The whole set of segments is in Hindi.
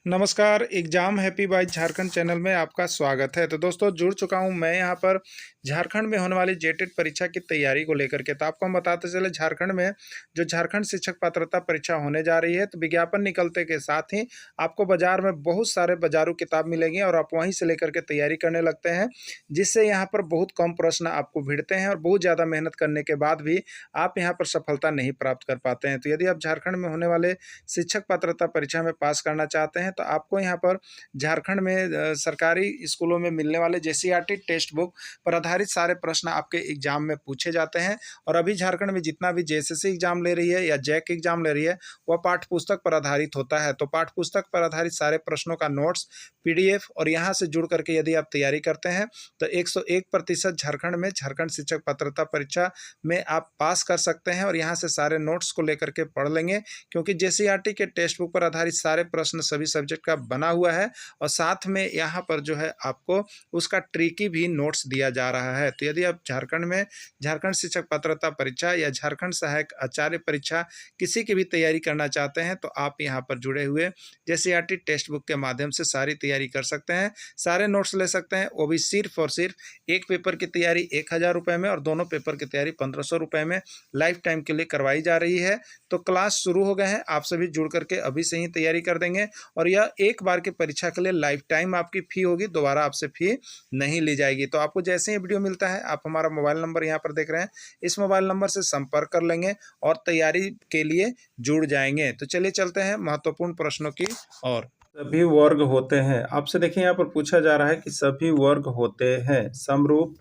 नमस्कार, exam happy by Jharkhand channel में आपका स्वागत है। तो दोस्तों जुड़ चुका हूं मैं यहाँ पर झारखंड में होने वाली जेटेट परीक्षा की तैयारी को लेकर के। तो आपको हम बताते चले झारखंड में जो झारखंड शिक्षक पात्रता परीक्षा होने जा रही है, तो विज्ञापन निकलते के साथ ही आपको बाज़ार में बहुत सारे बाज़ारू किताब मिलेंगी और आप वहीं से लेकर के तैयारी करने लगते हैं, जिससे यहाँ पर बहुत कम प्रश्न आपको भिड़ते हैं और बहुत ज़्यादा मेहनत करने के बाद भी आप यहाँ पर सफलता नहीं प्राप्त कर पाते हैं। तो यदि आप झारखंड में होने वाले शिक्षक पात्रता परीक्षा में पास करना चाहते हैं, तो आपको यहाँ पर झारखंड में सरकारी स्कूलों में मिलने वाले जेसीईआरटी टेक्स्ट बुक पर आधारित सारे प्रश्न आपके एग्जाम में पूछे जाते हैं। और अभी झारखंड में जितना भी जेएसएससी एग्जाम ले रही है या जैक एग्जाम ले रही है, वह पाठ्य पुस्तक पर आधारित होता है। तो पाठ्य पुस्तक पर आधारित सारे प्रश्नों का नोट्स, पीडीएफ और यहाँ से जुड़ करके यदि आप तैयारी करते हैं तो 101% झारखंड में झारखंड शिक्षक पात्रता परीक्षा में आप पास कर सकते हैं। और यहाँ से सारे नोट्स को लेकर के पढ़ लेंगे, क्योंकि जेसीईआरटी के टेक्स्ट बुक पर आधारित सारे प्रश्न सभी सब्जेक्ट का बना हुआ है और साथ में यहाँ पर जो है आपको उसका ट्रिकी भी नोट्स दिया जा रहा है। तो यदि आप झारखंड में झारखंड शिक्षक पात्रता परीक्षा या झारखंड सहायक आचार्य परीक्षा किसी की भी तैयारी करना चाहते हैं, तो आप यहाँ पर जुड़े हुए जेसीईआरटी टेक्स्ट बुक के माध्यम से सारी तैयारी कर सकते हैं, सारे नोट्स ले सकते हैं। वो भी सिर्फ और सिर्फ एक पेपर की तैयारी 1000 रुपये में और दोनों पेपर की तैयारी 1500 रुपये में लाइफ टाइम के लिए करवाई जा रही है। तो क्लास शुरू हो गए हैं, आप सभी जुड़ करके अभी से ही तैयारी कर देंगे और यह एक बार की परीक्षा के लिए लाइफ टाइम आपकी फ़ी होगी, दोबारा आपसे फ़ी नहीं ली जाएगी। तो आपको जैसे ही वीडियो मिलता है, आप हमारा मोबाइल नंबर यहाँ पर देख रहे हैं, इस मोबाइल नंबर से संपर्क कर लेंगे और तैयारी के लिए जुड़ जाएंगे। तो चलिए चलते हैं महत्वपूर्ण प्रश्नों की ओर। सभी वर्ग होते हैं, आपसे देखिए यहाँ पर पूछा जा रहा है कि सभी वर्ग होते हैं समरूप,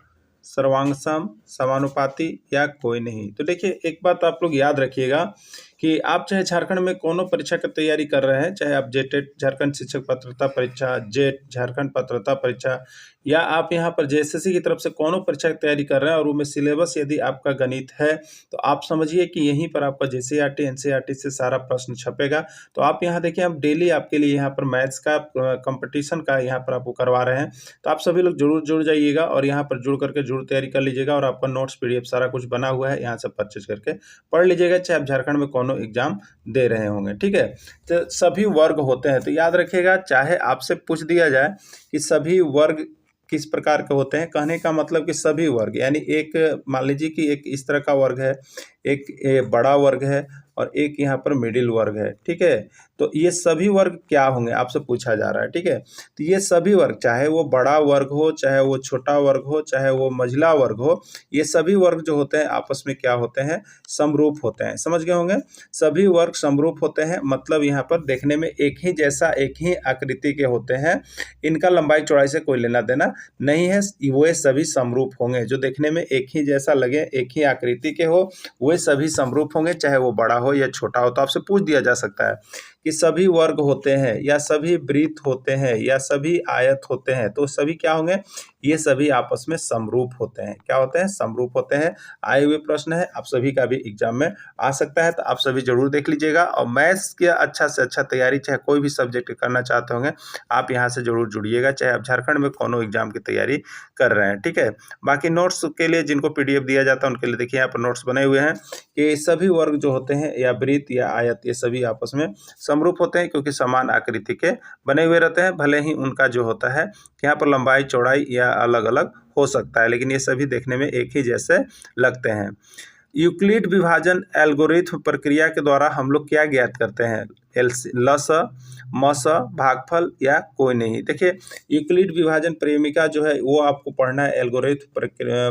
सर्वांगसम, समानुपाती या कोई नहीं। तो देखिए एक बात आप लोग याद रखिएगा कि आप चाहे झारखंड में कोनो परीक्षा की तैयारी कर रहे हैं, चाहे आप जेटेट झारखंड शिक्षक पात्रता परीक्षा, जेट झारखंड पात्रता परीक्षा, या आप यहाँ पर जेएसएससी की तरफ से कोनो परीक्षा की तैयारी कर रहे हैं और उनमें सिलेबस यदि आपका गणित है, तो आप समझिए कि यहीं पर आपका जेसीईआरटी एनसीईआरटी से सारा प्रश्न छपेगा। तो आप यहाँ देखिए, हम डेली आपके लिए यहाँ पर मैथ्स का कंपटीशन का यहाँ पर आपको करवा रहे हैं। तो आप सभी लोग जरूर जुड़ जाइएगा और यहाँ पर जुड़ करके जरूर तैयारी कर लीजिएगा और आपका नोट्स पीडीएफ सारा कुछ बना हुआ है, यहाँ से परचेज करके पढ़ लीजिएगा, चाहे आप झारखंड में कोनो एग्जाम दे रहे होंगे। ठीक है, तो सभी वर्ग होते हैं, तो याद रखिएगा, चाहे आपसे पूछ दिया जाए कि सभी वर्ग किस प्रकार के होते हैं, कहने का मतलब कि सभी वर्ग, यानी एक मान लीजिए कि एक इस तरह का वर्ग है, एक बड़ा वर्ग है और एक यहाँ पर मिडिल वर्ग है। ठीक है, तो ये सभी वर्ग क्या होंगे आपसे पूछा जा रहा है। ठीक है, तो ये सभी वर्ग, चाहे वो बड़ा वर्ग हो, चाहे वो छोटा वर्ग हो, चाहे वो मझला वर्ग हो, ये सभी वर्ग जो होते हैं आपस में क्या होते हैं, समरूप होते हैं। समझ गए होंगे, सभी वर्ग समरूप होते हैं, मतलब यहाँ पर देखने में एक ही जैसा, एक ही आकृति के होते हैं, इनका लंबाई चौड़ाई से कोई लेना देना नहीं है, वे सभी समरूप होंगे। जो देखने में एक ही जैसा लगे, एक ही आकृति के हो, वे सभी समरूप होंगे, चाहे वो बड़ा हो या छोटा हो। तो आपसे पूछ दिया जा सकता है कि सभी वर्ग होते हैं या सभी वृत्त होते हैं या सभी आयत होते हैं, तो सभी क्या होंगे, ये सभी आपस में समरूप होते हैं। क्या होते हैं, समरूप होते हैं। आए हुए प्रश्न है, आप सभी का भी एग्जाम में आ सकता है, तो आप सभी जरूर देख लीजिएगा। और मैथ्स की अच्छा से अच्छा तैयारी, चाहे कोई भी सब्जेक्ट करना चाहते होंगे, आप यहाँ से जरूर जुड़िएगा, चाहे आप झारखंड में कोनो एग्जाम की तैयारी कर रहे हैं। ठीक है, बाकी नोट्स के लिए जिनको पीडीएफ दिया जाता है, उनके लिए देखिए यहाँ पर नोट्स बने हुए हैं कि सभी वर्ग जो होते हैं या वृत्त या आयत, ये सभी आपस में समरूप होते हैं, क्योंकि समान आकृति के बने हुए रहते हैं। भले ही उनका जो होता है कि यहाँ पर लंबाई चौड़ाई या अलग अलग हो सकता है, लेकिन ये सभी देखने में एक ही जैसे लगते हैं। यूक्लिड विभाजन एल्गोरिथम प्रक्रिया के द्वारा हम लोग क्या ज्ञात करते हैं, लस, मस, भागफल या कोई नहीं। देखिए, यूक्लिड विभाजन प्रेमिका जो है वो आपको पढ़ना है, एल्गोरिथम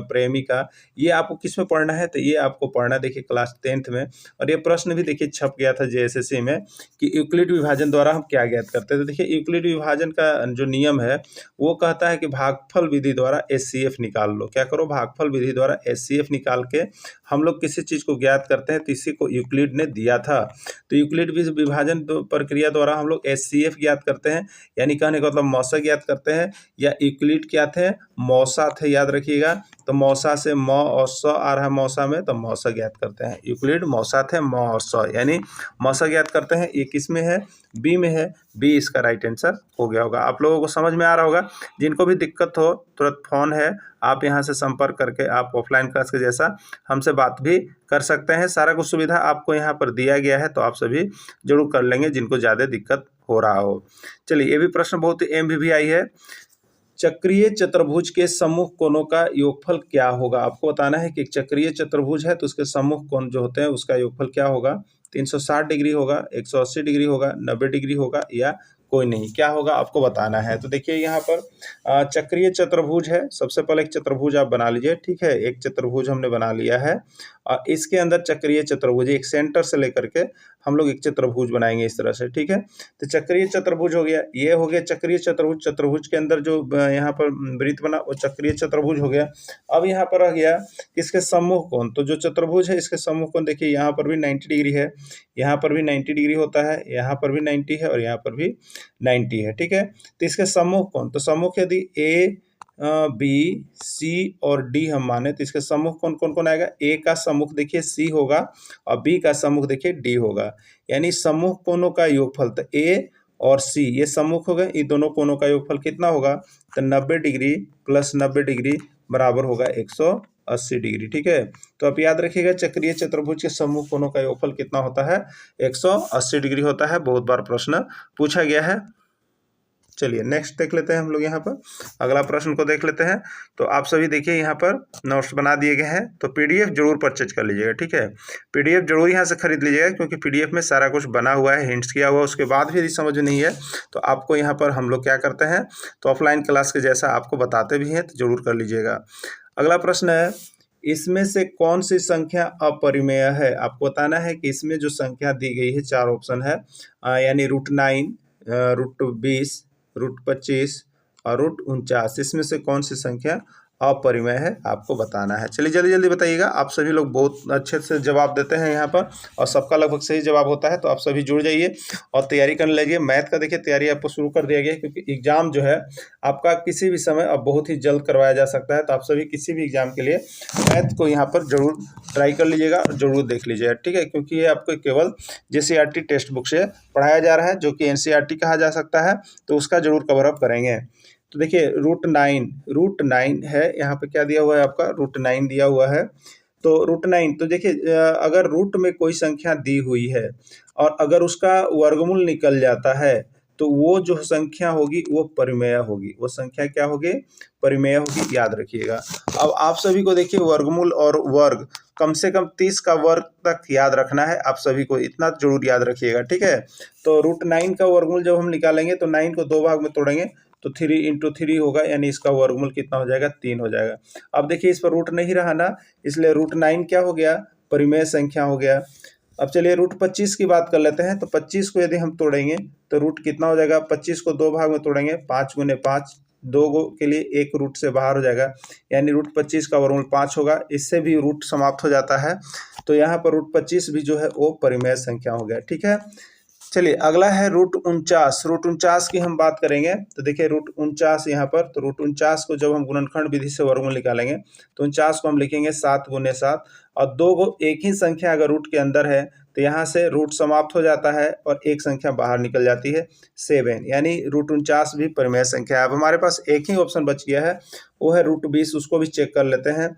प्रेमिका, ये आपको किस में पढ़ना है, तो ये आपको पढ़ना है देखिए क्लास 10th में। और ये प्रश्न भी देखिए छप गया था जेएसएससी में कि यूक्लिड विभाजन द्वारा हम क्या ज्ञात करते थे। देखिए, यूक्लिड विभाजन का जो नियम है वो कहता है कि भागफल विधि द्वारा एचसीएफ निकाल लो। क्या करो, भागफल विधि द्वारा एचसीएफ निकाल के हम लोग किसी चीज़ को ज्ञात करते हैं, तो इसी को यूक्लिड ने दिया था। तो यूक्लिड विभाजन प्रक्रिया द्वारा हम लोग एचसीएफ ज्ञात करते हैं, यानी कहने का मतलब मौसा ज्ञात करते हैं, या यूक्लिड क्या थे, मौसा थे, याद रखिएगा। तो मौसा से म और स आ रहा है मौसा में, तो मौसा ज्ञात करते हैं। यूक्लिड मौसा थे, म और स, यानी मौसा ज्ञात करते हैं। ये किस में है, बी में है, बी इसका राइट आंसर हो गया होगा। आप लोगों को समझ में आ रहा होगा। जिनको भी दिक्कत हो, तुरंत फ़ोन है, आप यहाँ से संपर्क करके आप ऑफलाइन क्लास के जैसा हमसे बात भी कर सकते हैं। सारा कुछ सुविधा आपको यहाँ पर दिया गया है, तो आप सभी जरूर कर लेंगे जिनको ज़्यादा दिक्कत हो रहा हो। चलिए ये भी प्रश्न बहुत MVVI है। चक्रीय चतुर्भुज के सम्मुख कोणों का योगफल क्या होगा? आपको बताना है कि एक चक्रीय चतुर्भुज है तो उसके सम्मुख कोण जो होते हैं उसका योगफल क्या होगा? 360 डिग्री होगा, 180 डिग्री होगा, 90 डिग्री होगा या कोई नहीं, क्या होगा आपको बताना है। तो देखिए यहाँ पर चक्रीय चतुर्भुज है। सबसे पहले एक चतुर्भुज आप बना लीजिए, ठीक है। एक चतुर्भुज हमने बना लिया है और इसके अंदर चक्रीय चतुर्भुज, एक सेंटर से लेकर के हम लोग एक चतुर्भुज बनाएंगे इस तरह से, ठीक है। तो चक्रीय चतुर्भुज हो गया, ये हो गया चक्रीय चतुर्भुज। चतुर्भुज के अंदर जो यहाँ पर वृत्त बना वो चक्रीय चतुर्भुज हो गया। अब यहाँ पर रह गया इसके सम्मुख कोण। तो जो चतुर्भुज है इसके सम्मुख कोण देखिए यहाँ पर भी 90 डिग्री है, यहाँ पर भी 90 डिग्री होता है, यहाँ पर भी 90 है और यहाँ पर भी 90 है, ठीक है। तो इसके सम्मुख कोण, तो सम्मुख यदि ए बी सी और डी हम माने तो इसके सम्मुख कौन कौन कौन आएगा? ए का सम्मुख देखिए सी होगा और बी का सम्मुख देखिए डी होगा, यानी सम्मुख कोणों का योगफल। तो ए और सी ये सम्मुख हो गए, इन दोनों कोणों का योगफल कितना होगा? तो 90 डिग्री प्लस 90 डिग्री बराबर होगा 180 डिग्री, ठीक है। तो आप याद रखिएगा चक्रीय चतुर्भुज के सम्मुख कोणों का योगफल कितना होता है? 180 डिग्री होता है। बहुत बार प्रश्न पूछा गया है। चलिए नेक्स्ट देख लेते हैं हम लोग यहाँ पर, अगला प्रश्न को देख लेते हैं। तो आप सभी देखिए यहाँ पर नोट्स बना दिए गए हैं, तो PDF जरूर परचेज कर लीजिएगा, ठीक है। PDF जरूर यहाँ से खरीद लीजिएगा क्योंकि PDF में सारा कुछ बना हुआ है, हिंट्स किया हुआ है। उसके बाद भी यदि समझ नहीं है तो आपको यहाँ पर हम लोग क्या करते हैं, तो ऑफलाइन क्लास के जैसा आपको बताते भी हैं, तो जरूर कर लीजिएगा। अगला प्रश्न है, इसमें से कौन सी संख्या अपरिमेय है? आपको बताना है कि इसमें जो संख्या दी गई है, 4 ऑप्शन है, यानी √9, √20, √25 और √49, इसमें से कौन सी संख्या अपरिमेय है आपको बताना है। चलिए जल्दी जल्दी बताइएगा। आप सभी लोग बहुत अच्छे से जवाब देते हैं यहाँ पर और सबका लगभग सही जवाब होता है, तो आप सभी जुड़ जाइए और तैयारी कर लीजिए। मैथ का देखिए तैयारी आपको शुरू कर दिया गया है क्योंकि एग्जाम जो है आपका किसी भी समय अब बहुत ही जल्द करवाया जा सकता है, तो आप सभी किसी भी एग्जाम के लिए मैथ को यहाँ पर जरूर ट्राई कर लीजिएगा और जरूर देख लीजिएगा, ठीक है। क्योंकि ये आपको केवल JCERT टेक्स्ट बुक से पढ़ाया जा रहा है जो कि NCERT कहा जा सकता है, तो उसका जरूर कवर अप करेंगे। तो देखिए √9 है, यहाँ पे क्या दिया हुआ है आपका? √9 दिया हुआ है। तो √9, तो देखिए अगर रूट में कोई संख्या दी हुई है और अगर उसका वर्गमूल निकल जाता है तो वो जो संख्या होगी वो परिमेय होगी। वो संख्या क्या होगी? परिमेय होगी, याद रखिएगा। अब आप सभी को देखिए वर्गमूल और वर्ग कम से कम 30 का वर्ग तक याद रखना है, आप सभी को इतना जरूर याद रखिएगा, ठीक है। तो √9 का वर्गमूल जब हम निकालेंगे तो 9 को 2 भाग में तोड़ेंगे तो 3 × 3 होगा, यानी इसका वर्गमूल कितना हो जाएगा? 3 हो जाएगा। अब देखिए इस पर रूट नहीं रहा ना, इसलिए √9 क्या हो गया? परिमेय संख्या हो गया। अब चलिए √25 की बात कर लेते हैं। तो 25 को यदि हम तोड़ेंगे तो रूट कितना हो जाएगा? 25 को 2 भाग में तोड़ेंगे, 5 × 5, 2 के लिए एक रूट से बाहर हो जाएगा, यानी √25 का वर्गमूल 5 होगा। इससे भी रूट समाप्त हो जाता है, तो यहाँ पर √25 भी जो है वो परिमेय संख्या हो गया, ठीक है। चलिए अगला है √49। √49 की हम बात करेंगे तो देखिए √49 यहाँ पर, तो √49 को जब हम गुणनखंड विधि से वर्गमूल निकालेंगे तो 49 को हम लिखेंगे 7 × 7 और 2 को एक ही संख्या अगर रूट के अंदर है तो यहाँ से रूट समाप्त हो जाता है और एक संख्या बाहर निकल जाती है 7, यानी √49 भी परिमेय संख्या है। अब हमारे पास एक ही ऑप्शन बच गया है, वो है √20, उसको भी चेक कर लेते हैं।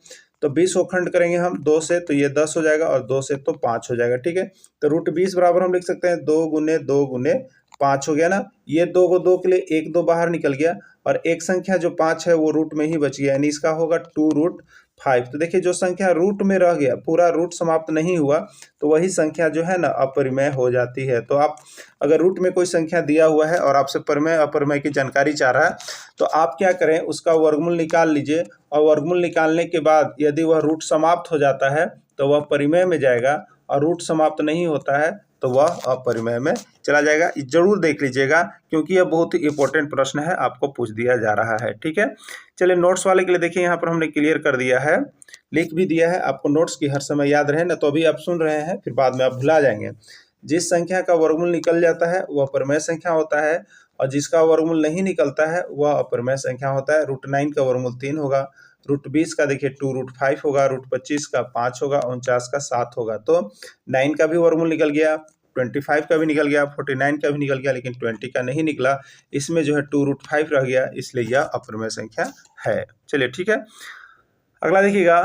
तो 20 को खंड करेंगे हम 2 से तो ये 10 हो जाएगा और 2 से तो 5 हो जाएगा, ठीक है। तो √20 बराबर हम लिख सकते हैं 2 × 2 × 5 हो गया ना। ये 2 को 2 के लिए 1 2 बाहर निकल गया और एक संख्या जो 5 है वो रूट में ही बच गया, यानी इसका होगा 2√5। तो देखिए जो संख्या रूट में रह गया, पूरा रूट समाप्त नहीं हुआ, तो वही संख्या जो है ना अपरिमेय हो जाती है। तो आप अगर रूट में कोई संख्या दिया हुआ है और आपसे परिमेय अपरिमेय की जानकारी चाह रहा है तो आप क्या करें, उसका वर्गमूल निकाल लीजिए और वर्गमूल निकालने के बाद यदि वह रूट समाप्त हो जाता है तो वह परिमेय में जाएगा और रूट समाप्त नहीं होता है तो वह अपरिमेय में चला जाएगा। जरूर देख लीजिएगा क्योंकि यह बहुत ही इंपॉर्टेंट प्रश्न है, आपको पूछ दिया जा रहा है, ठीक है। चलिए नोट्स वाले के लिए देखिए यहाँ पर हमने क्लियर कर दिया है, लिख भी दिया है। आपको नोट्स की हर समय याद रहे ना, तो अभी आप सुन रहे हैं फिर बाद में आप भुला जाएंगे। जिस संख्या का वर्गमूल निकल जाता है वह परिमेय संख्या होता है और जिसका वर्गमूल नहीं निकलता है वह अपरिमेय संख्या होता है। √9 का वर्गमूल 3 होगा, √20 का देखिए 2√5 होगा, √25 का 5 होगा, 49 का 7 होगा। तो 9 का भी वर्गमूल निकल गया, 25 का भी निकल गया, 49 का भी निकल गया, लेकिन 20 का नहीं निकला। इसमें जो है 2√5 रह गया, इसलिए यह अपरिमेय संख्या है। चलिए ठीक है। अगला देखिएगा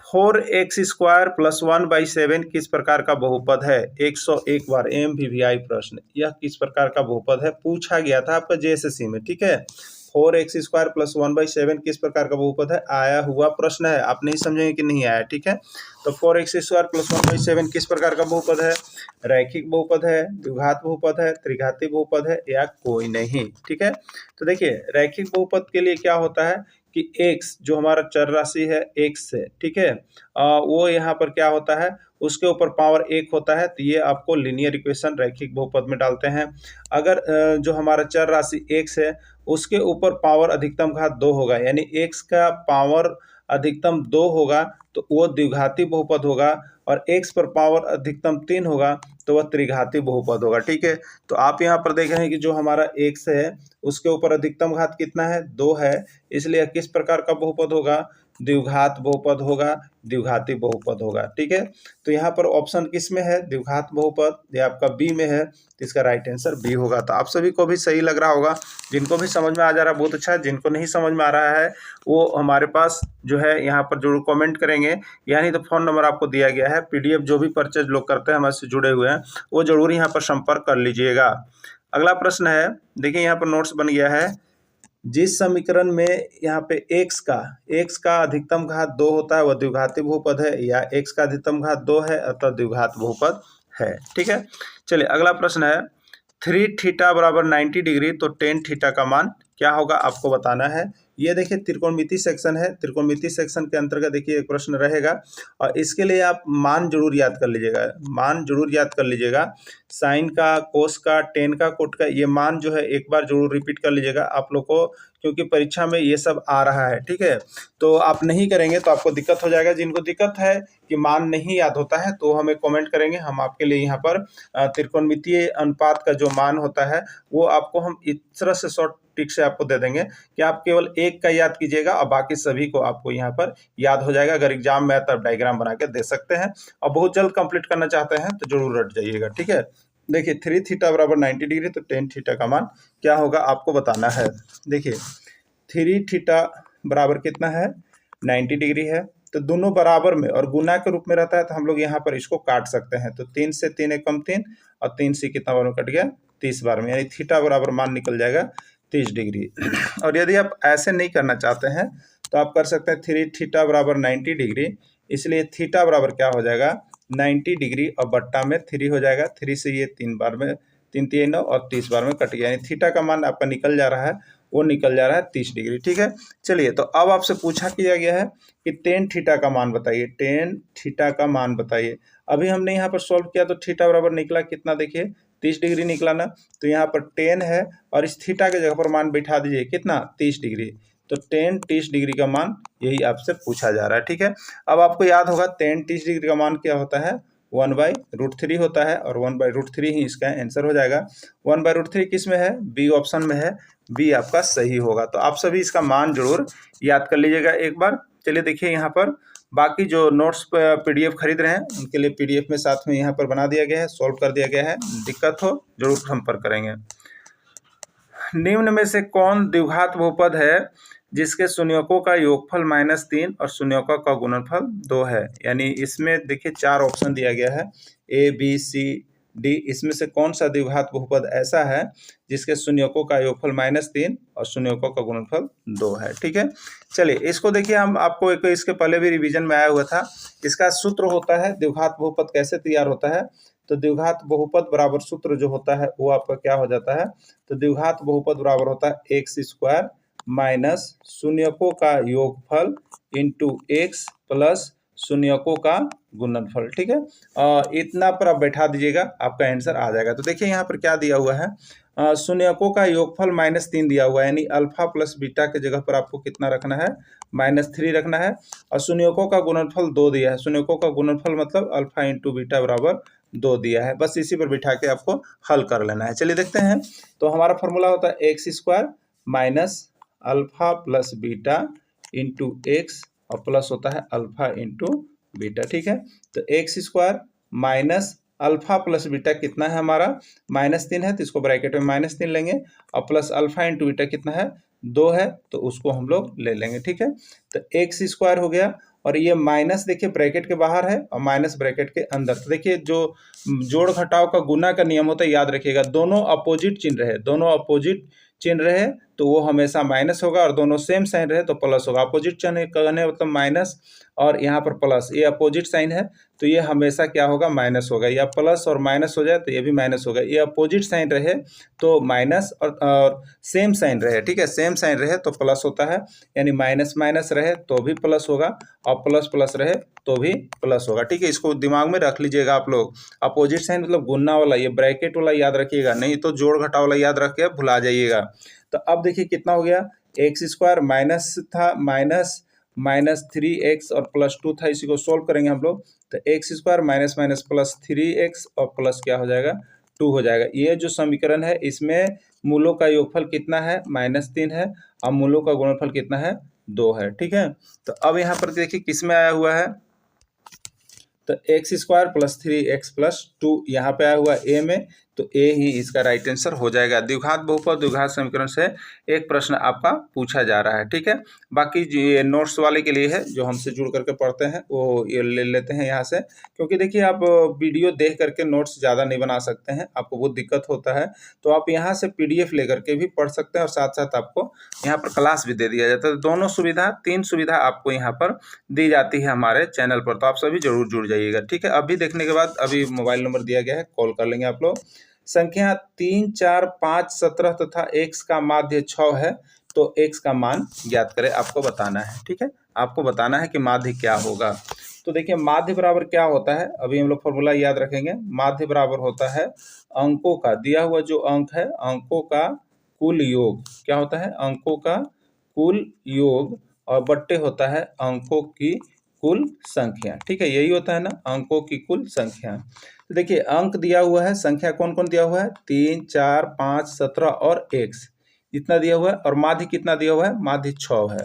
4x² + 1/7 किस प्रकार का बहुपद है? 101 बार MVVI प्रश्न, यह किस प्रकार का बहुपद है पूछा गया था आपका JSSC में, ठीक है। 4x² + 1/7 किस प्रकार का बहुपद है, आया हुआ प्रश्न है, आप नहीं समझेंगे कि नहीं आया, ठीक है। तो 4x² + 1/7 किस प्रकार का बहुपद है? रैखिक बहुपद है, द्विघात बहुपद है, त्रिघाती बहुपद है, या कोई नहीं, ठीक है। तो देखिए रैखिक बहुपद के लिए क्या होता है कि x जो हमारा चर राशि है x से, ठीक है, वो यहाँ पर क्या होता है, उसके ऊपर पावर 1 होता है, तो ये आपको लीनियर इक्वेशन रैखिक बहुपद में डालते हैं। अगर जो हमारा चर राशि x है उसके ऊपर पावर अधिकतम घात 2 होगा, यानी x का पावर अधिकतम 2 होगा तो वो द्विघाती बहुपद होगा, और x पर पावर अधिकतम 3 होगा तो वह त्रिघाती बहुपद होगा, ठीक है। तो आप यहाँ पर देख रहे हैं कि जो हमारा x है उसके ऊपर अधिकतम घात कितना है, 2 है, इसलिए किस प्रकार का बहुपद होगा, द्विघात बहुपद होगा, द्विघाती बहुपद होगा, ठीक है। तो यहाँ पर ऑप्शन किस में है, द्विघात बहुपद, ये आपका बी में है, तो इसका राइट आंसर बी होगा। तो आप सभी को भी सही लग रहा होगा, जिनको भी समझ में आ जा रहा है बहुत अच्छा है, जिनको नहीं समझ में आ रहा है वो हमारे पास जो है यहाँ पर जरूर कमेंट करेंगे, यानी तो फ़ोन नंबर आपको दिया गया है, PDF जो भी परचेज लोग करते हैं हमारे से जुड़े हुए हैं वो जरूर यहाँ पर संपर्क कर लीजिएगा। अगला प्रश्न है, देखिए यहाँ पर नोट्स बन गया है, जिस समीकरण में यहाँ पे x का अधिकतम घात 2 होता है वह द्विघाती बहुपद है, या x का अधिकतम घात 2 है अतः द्विघात बहुपद है, ठीक है। चलिए अगला प्रश्न है, 3θ = 90 डिग्री, तो tan θ का मान क्या होगा आपको बताना है। ये देखिए त्रिकोणमिति सेक्शन है, त्रिकोणमिति सेक्शन के अंतर्गत देखिए एक प्रश्न रहेगा, और इसके लिए आप मान जरूर याद कर लीजिएगा, मान जरूर याद कर लीजिएगा, साइन का, कोस का, टेन का, कोट का, ये मान जो है एक बार जरूर रिपीट कर लीजिएगा आप लोग को, क्योंकि परीक्षा में ये सब आ रहा है, ठीक है। तो आप नहीं करेंगे तो आपको दिक्कत हो जाएगा। जिनको दिक्कत है कि मान नहीं याद होता है तो हमें कमेंट करेंगे, हम आपके लिए यहाँ पर त्रिकोणमितीय अनुपात का जो मान होता है वो आपको हम इस तरह से शॉर्ट ट्रिक से आपको दे देंगे कि आप केवल एक का याद कीजिएगा और बाकी सभी को आपको यहाँ पर याद हो जाएगा। अगर एग्जाम में आता है डायग्राम बना के दे सकते हैं, और बहुत जल्द कंप्लीट करना चाहते हैं तो जरूर रट जाइएगा, ठीक है। देखिए 3θ = 90 डिग्री, तो tan θ का मान क्या होगा आपको बताना है। देखिए 3θ बराबर कितना है, 90 डिग्री है, तो दोनों बराबर में और गुना के रूप में रहता है, तो हम लोग यहाँ पर इसको काट सकते हैं। तो 3 से 3 एकम 3, और 3 से कितना बार में कट गया, 30 बार में, यानी थीटा बराबर मान निकल जाएगा 30 डिग्री। और यदि आप ऐसे नहीं करना चाहते हैं तो आप कर सकते हैं 3θ = 90 डिग्री, इसलिए थीटा बराबर क्या हो जाएगा, 90 डिग्री और बट्टा में 3 हो जाएगा, 3 से ये 3 बार में 3 3 9 और 30 बार में कट गया, यानी थीटा का मान आपका निकल जा रहा है, वो निकल जा रहा है 30 डिग्री, ठीक है। चलिए तो अब आपसे पूछा किया गया है कि tan θ का मान बताइए, tan θ का मान बताइए। अभी हमने यहाँ पर सॉल्व किया तो थीटा बराबर निकला कितना, देखिए 30 डिग्री निकला ना, तो यहाँ पर tan है और इस थीटा के जगह पर मान बैठा दीजिए कितना, 30 डिग्री, तो tan 30 डिग्री का मान यही आपसे पूछा जा रहा है, ठीक है। अब आपको याद होगा tan 30 डिग्री का मान क्या होता है, 1/√3 होता है, और 1/√3 ही इसका आंसर हो जाएगा। 1/√3 किस में है, बी ऑप्शन में है, बी आपका सही होगा। तो आप सभी इसका मान जरूर याद कर लीजिएगा एक बार। चलिए देखिए यहाँ पर बाकी जो नोट्स PDF खरीद रहे हैं उनके लिए PDF में साथ में यहाँ पर बना दिया गया है, सॉल्व कर दिया गया है, दिक्कत हो जरूर संपर्क करेंगे। निम्न में से कौन द्विघात बहुपद है जिसके शून्यकों का योगफल -3 और शून्यकों का गुणनफल 2 है, यानी इसमें देखिए 4 ऑप्शन दिया गया है, A B C D, इसमें से कौन सा द्विघात बहुपद ऐसा है जिसके शून्यकों का योगफल -3 और शून्यकों का गुणनफल 2 है, ठीक है। चलिए इसको देखिए, हम आपको एक इसके पहले भी रिवीजन में आया हुआ था, इसका सूत्र होता है द्विघात बहुपद कैसे तैयार होता है। तो द्विघात बहुपद बराबर सूत्र जो होता है वो आपका क्या हो जाता है, तो द्विघात बहुपद बराबर होता है x² माइनस शून्यकों का योगफल इंटू x प्लस शून्यकों का गुणनफल, ठीक है। इतना पर आप बैठा दीजिएगा, आपका आंसर आ जाएगा। तो देखिए यहाँ पर क्या दिया हुआ है, शून्यकों का योगफल -3 दिया हुआ है, यानी अल्फा प्लस बीटा के जगह पर आपको कितना रखना है, -3 रखना है, और शून्यकों का गुणनफल 2 दिया है, शून्यकों का गुणनफल मतलब अल्फा इंटू बीटा बराबर 2 दिया है, बस इसी पर बिठा के आपको हल कर लेना है। चलिए देखते हैं, तो हमारा फॉर्मूला होता है x² minus alpha plus beta into x और प्लस होता है अल्फा इंटू बीटा, ठीक है। तो x² minus alpha plus beta कितना है हमारा, -3 है, तो इसको ब्रैकेट में -3 लेंगे, और प्लस अल्फा इंटू बीटा कितना है, 2 है, तो उसको हम लोग ले लेंगे, ठीक है। तो x² हो गया, और ये माइनस देखिए ब्रैकेट के बाहर है और माइनस ब्रैकेट के अंदर। तो देखिए जो जोड़ घटाव का गुना का नियम होता है, याद रखिएगा, दोनों अपोजिट चिन्ह रहे, दोनों अपोजिट चिन्ह रहे तो वो हमेशा माइनस होगा, और दोनों सेम साइन रहे तो प्लस होगा। अपोजिट चिन्ह कहने मतलब माइनस और यहाँ पर प्लस, ये अपोजिट साइन है तो ये हमेशा क्या होगा, माइनस होगा। या प्लस और माइनस हो जाए तो ये भी माइनस होगा। ये अपोजिट साइन रहे तो माइनस और सेम साइन रहे, ठीक है, सेम साइन रहे तो प्लस होता है, यानी माइनस माइनस रहे तो भी प्लस होगा और प्लस प्लस रहे तो भी प्लस होगा, ठीक है। इसको दिमाग में रख लीजिएगा आप लोग। अपोजिट साइन मतलब गुना वाला, ये ब्रैकेट वाला याद रखिएगा, नहीं तो जोड़ घटाव वाला याद रख के भुला जाइएगा। तो अब देखिए कितना हो गया, एक्स स्क्वायर माइनस था, माइनस 3x और प्लस 2 था, इसी को सोल्व करेंगे हम लोग। तो x square minus minus plus 3x और प्लस क्या हो जाएगा, 2 हो जाएगा। ये जो समीकरण है इसमें मूलों का योगफल कितना है, -3 है, और मूलों का गुणनफल कितना है, 2 है, ठीक है। तो अब यहाँ पर देखिए किस में आया हुआ है, तो x square plus 3x plus 2 यहाँ पे आया हुआ ए में, तो ए ही इसका राइट आंसर हो जाएगा। द्विघात बहुपद द्विघात समीकरण से एक प्रश्न आपका पूछा जा रहा है, ठीक है। बाकी ये नोट्स वाले के लिए है, जो हमसे जुड़ करके पढ़ते हैं वो ये ले लेते हैं यहाँ से, क्योंकि देखिए आप वीडियो देख करके नोट्स ज़्यादा नहीं बना सकते हैं, आपको बहुत दिक्कत होता है, तो आप यहाँ से PDF लेकर के भी पढ़ सकते हैं और साथ साथ आपको यहाँ पर क्लास भी दे दिया जाता है। दोनों सुविधा, 3 सुविधा आपको यहाँ पर दी जाती है हमारे चैनल पर, तो आप सभी जरूर जुड़ जाइएगा, ठीक है। अभी देखने के बाद अभी मोबाइल नंबर दिया गया है, कॉल कर लेंगे आप लोग। संख्या 3, 4, 5, 17 तथा x का माध्य 6 है, तो x का मान ज्ञात करें, आपको बताना है, ठीक है। आपको बताना है कि माध्य क्या होगा। तो देखिए माध्य बराबर क्या होता है, अभी हम लोग फॉर्मूला याद रखेंगे। माध्य बराबर होता है अंकों का, दिया हुआ जो अंक है अंकों का कुल योग, क्या होता है, अंकों का कुल योग, और बट्टे होता है अंकों की कुल संख्या, ठीक है, यही होता है ना, अंकों की कुल संख्या। तो देखिए अंक दिया हुआ है, संख्या कौन कौन दिया हुआ है, 3, 4, 5, 17 और x इतना दिया हुआ है, और माध्य कितना दिया हुआ है, माध्य 6 है।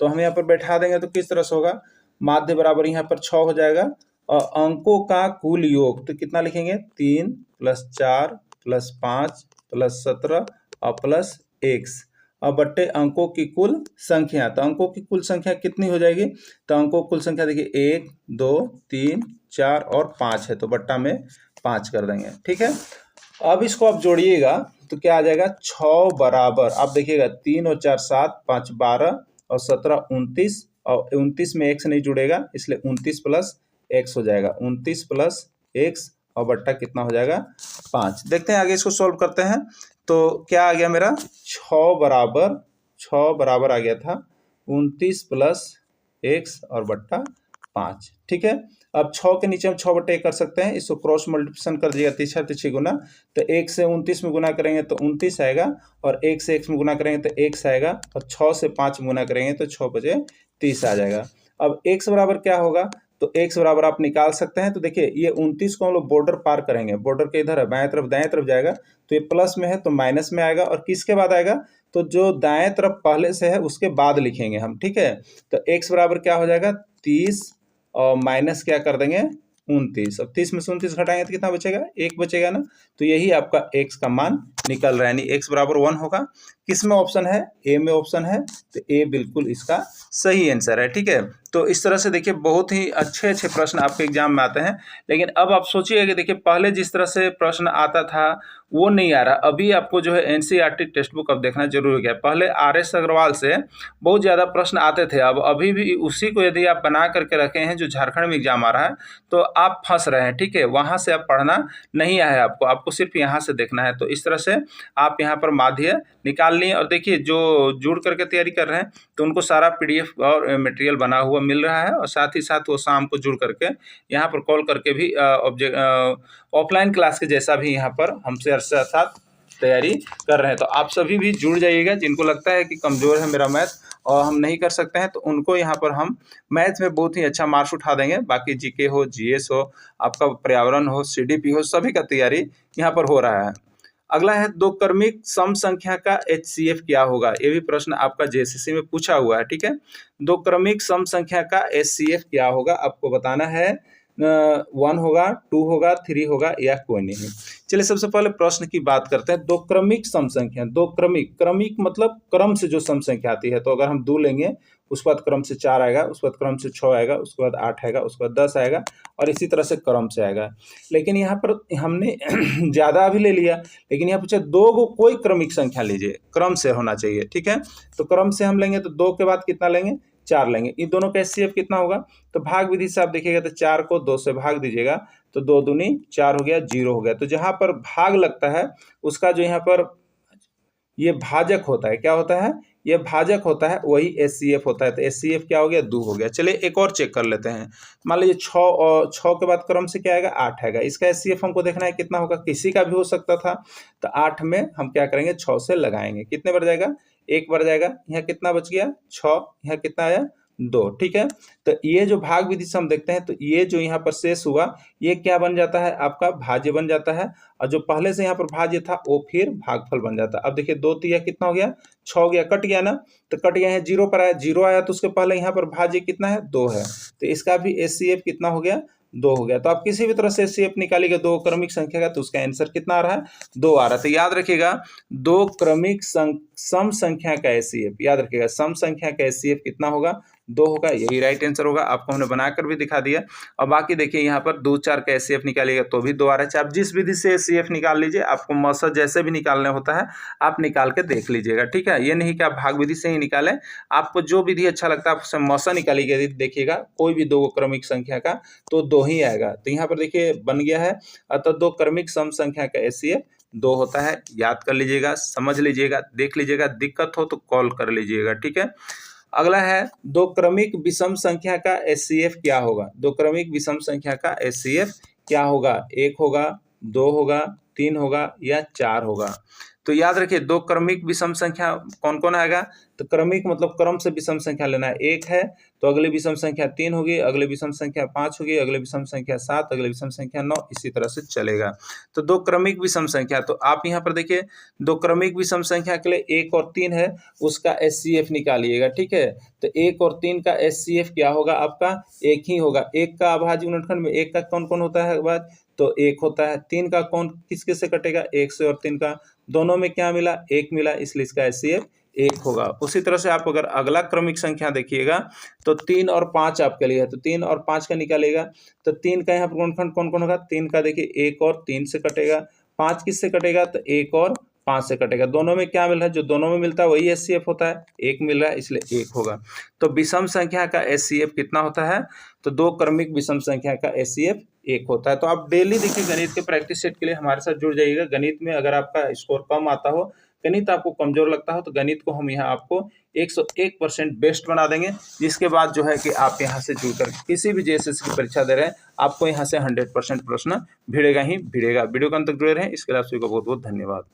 तो हम यहाँ पर बैठा देंगे तो किस तरह से होगा, माध्य बराबर यहाँ पर 6 हो जाएगा, और अंकों का कुल योग तो कितना लिखेंगे, 3 + 4 + 5 + 17 और प्लस x, और बट्टे अंकों की कुल संख्या। तो अंकों की कुल संख्या कितनी हो जाएगी, तो अंकों की कुल संख्या देखिए 1, 2, 3, 4 और 5 है, तो बट्टा में 5 कर देंगे, ठीक है। अब इसको आप जोड़िएगा तो क्या आ जाएगा, 6 बराबर, आप देखिएगा 3 और 4 7, 5 12 और 17 29, और 29 में x नहीं जुड़ेगा इसलिए 29 + x हो जाएगा, 29 + x और बट्टा कितना हो जाएगा, 5। देखते हैं आगे इसको सॉल्व करते हैं। तो क्या आ गया मेरा, 6 बराबर आ गया था 29 + x और बट्टा 5, ठीक है। अब 6 के नीचे हम 6/1 कर सकते हैं, इसको क्रॉस मल्टीप्लिकेशन कर दीजिएगा, तीसरा तिछी गुना, तो 1 से 29 में गुना करेंगे तो 29 आएगा, और 1 से x में गुना करेंगे तो x आएगा, और 6 से 5 में गुना करेंगे तो 6 बजे 30 आ जाएगा। अब x बराबर क्या होगा, तो x बराबर आप निकाल सकते हैं। तो देखिए ये 29 को हम लोग बॉर्डर पार करेंगे, बॉर्डर के इधर है, बाएं तरफ दाएं तरफ जाएगा, तो ये प्लस में है तो माइनस में आएगा, और किसके बाद आएगा, तो जो दाएं तरफ पहले से है उसके बाद लिखेंगे हम, ठीक है। तो x बराबर क्या हो जाएगा, 30 और माइनस क्या कर देंगे, 29। अब 30 में से 29 घटाएंगे तो कितना बचेगा, 1 बचेगा ना, तो यही आपका x का मान निकल रहा है, यानी x बराबर 1 होगा। किस में ऑप्शन है, ए में ऑप्शन है, तो ए बिल्कुल इसका सही आंसर है, ठीक है। तो इस तरह से देखिए बहुत ही अच्छे अच्छे प्रश्न आपके एग्जाम में आते हैं। लेकिन अब आप सोचिए कि देखिए पहले जिस तरह से प्रश्न आता था वो नहीं आ रहा, अभी आपको जो है NCERT टेक्स्ट बुक अब देखना जरूर हो गया। पहले RS अग्रवाल से बहुत ज़्यादा प्रश्न आते थे, अब अभी भी उसी को यदि आप बना करके रखे हैं जो झारखंड में एग्जाम आ रहा है तो आप फंस रहे हैं, ठीक है। वहाँ से आप पढ़ना नहीं आया है आपको, आपको सिर्फ यहाँ से देखना है। तो इस तरह से आप यहाँ पर माध्य निकाल लिए, और देखिए जो जुड़ करके तैयारी कर रहे हैं तो उनको सारा PDF और मटेरियल बना हुआ मिल रहा है, और साथ ही साथ वो शाम को जुड़ करके यहाँ पर कॉल करके भी ऑफलाइन क्लास के जैसा भी यहाँ पर हमसे साथ तैयारी कर रहे हैं। तो आप सभी भी जुड़ जाइएगा, जिनको लगता है कि कमज़ोर है मेरा मैथ और हम नहीं कर सकते हैं, तो उनको यहाँ पर हम मैथ में बहुत ही अच्छा मार्क्स उठा देंगे। बाकी GK हो, GS हो, आपका पर्यावरण हो, CDP हो, सभी का तैयारी यहाँ पर हो रहा है। अगला है, दो क्रमिक सम संख्या का HCF क्या होगा, ये भी प्रश्न आपका JSSC में पूछा हुआ है, ठीक है। दो क्रमिक सम संख्या का HCF क्या होगा आपको बताना है। 1 होगा, 2 होगा, 3 होगा या कोई नहीं। चलिए सबसे पहले प्रश्न की बात करते हैं। दो क्रमिक सम संख्या, दो क्रमिक, क्रमिक मतलब क्रम से जो सम संख्या आती है, तो अगर हम 2 लेंगे उसके बाद क्रम से 4 आएगा, उसके बाद क्रम से 6 आएगा, उसके बाद 8 आएगा, उसके बाद 10 आएगा और इसी तरह से क्रम से आएगा। लेकिन यहाँ पर हमने ज़्यादा भी ले लिया, लेकिन यहाँ पूछा दो को कोई क्रमिक संख्या लीजिए, क्रम से होना चाहिए, ठीक है। तो क्रम से हम लेंगे तो 2 के बाद कितना लेंगे, 4 लेंगे। इन दोनों का एचसीएफ कितना होगा, तो भाग विधि से आप देखिएगा तो 4 को 2 से भाग दीजिएगा तो 2 दूनी 4 हो गया, 0 हो गया। तो जहाँ पर भाग लगता है उसका जो यहाँ पर ये भाजक होता है, क्या होता है, ये भाजक होता है, वही एचसीएफ होता है। तो एचसीएफ क्या हो गया, 2 हो गया। चलिए एक और चेक कर लेते हैं। मान लीजिए 6 और 6 के बाद क्रम से क्या आएगा, 8 आएगा। इसका एचसीएफ हमको देखना है कितना होगा, किसी का भी हो सकता था। तो 8 में हम क्या करेंगे, 6 से लगाएंगे, कितने बढ़ जाएगा, 1 बढ़ जाएगा। यहाँ कितना बच गया, 6, यहाँ कितना आया, 2, ठीक है। तो ये जो भाग विधि से हम देखते हैं तो ये जो यहाँ पर शेष हुआ ये क्या बन जाता है, आपका भाज्य बन जाता है। और जो पहले से यहाँ पर भाज्य था वो फिर भागफल बन जाता है। अब देखिए 2 तिया कितना हो गया, 6 हो गया, कट गया ना, तो कट गया है, 0 पर आया, 0 आया तो उसके पहले यहाँ पर भाज्य कितना है, 2 है। तो इसका भी एचसीएफ कितना हो गया, 2 हो गया। तो आप किसी भी तरह से एचसीएफ निकालिएगा दो क्रमिक संख्या का तो उसका आंसर कितना आ रहा है, 2 आ रहा है। तो याद रखिएगा दो क्रमिक सम संख्या का एचसीएफ, याद रखिएगा सम संख्या का एचसीएफ कितना होगा, 2 होगा। यही राइट आंसर होगा। आपको हमने बनाकर भी दिखा दिया। और बाकी देखिए यहाँ पर 2 4 का एचसीएफ निकालिएगा तो भी 2 आ रहा है। आप जिस विधि से एचसीएफ निकाल लीजिए, आपको मौसा जैसे भी निकालने होता है आप निकाल के देख लीजिएगा, ठीक है। ये नहीं कि आप भाग विधि से ही निकालें, आपको जो विधि अच्छा लगता है आप उससे मौसा निकालिएगा। देखिएगा कोई भी दो क्रमिक संख्या का तो 2 ही आएगा। तो यहाँ पर देखिए बन गया है, अतः दो क्रमिक सम संख्या का एचसीएफ 2 होता है। याद कर लीजिएगा, समझ लीजिएगा, देख लीजिएगा, दिक्कत हो तो कॉल कर लीजिएगा, ठीक है। अगला है दो क्रमिक विषम संख्या का एचसीएफ क्या होगा। दो क्रमिक विषम संख्या का एचसीएफ क्या होगा, 1 होगा, 2 होगा, 3 होगा या 4 होगा। तो याद रखिए दो क्रमिक विषम संख्या कौन कौन आएगा, तो क्रमिक मतलब क्रम से विषम संख्या लेना है। 1 है तो अगली विषम संख्या 3 होगी, अगली विषम संख्या 5 होगी, अगली विषम संख्या 7, अगली विषम संख्या 9, इसी तरह से चलेगा। तो दो क्रमिक विषम संख्या, तो आप यहाँ पर देखिए दो क्रमिक विषम संख्या के लिए 1 और 3 है, उसका एचसीएफ निकालिएगा, ठीक है। तो 1 और 3 का एचसीएफ क्या होगा, आपका 1 ही होगा। 1 का अभाज्य गुणनखंड में 1 का कौन कौन होता है अभाज्य, तो 1 होता है। 3 का कौन किसके से कटेगा, 1 से, और 3 का दोनों में क्या मिला, 1 मिला, इसलिए इसका एचसीएफ 1 होगा। उसी तरह से आप अगर अगला क्रमिक संख्या देखिएगा तो 3 और 5 आपके लिए है, तो 3 और 5 का निकालेगा तो 3 का यहाँ पर गुणनखंड कौन कौन होगा, 3 का देखिए 1 और 3 से कटेगा, 5 किससे कटेगा, तो 1 और 5 से कटेगा। दोनों में क्या मिल रहा है, जो दोनों में मिलता है वही एचसीएफ होता है, 1 मिल रहा है इसलिए 1 होगा। तो विषम संख्या का एचसीएफ कितना होता है, तो दो क्रमिक विषम संख्या का एचसीएफ 1 होता है। तो आप डेली देखिए गणित के प्रैक्टिस सेट के लिए हमारे साथ जुड़ जाइएगा। गणित में अगर आपका स्कोर कम आता हो, गणित आपको कमजोर लगता हो, तो गणित को हम यहाँ आपको 101% बेस्ट बना देंगे, जिसके बाद जो है कि आप यहाँ से जुड़कर किसी भी जेएसएससी की परीक्षा दे रहे हैं आपको यहाँ से 100% प्रश्न भिड़ेगा ही भिड़ेगा। वीडियो के अंत तक जुड़े रहें, इसके लिए आप सभी को बहुत बहुत धन्यवाद।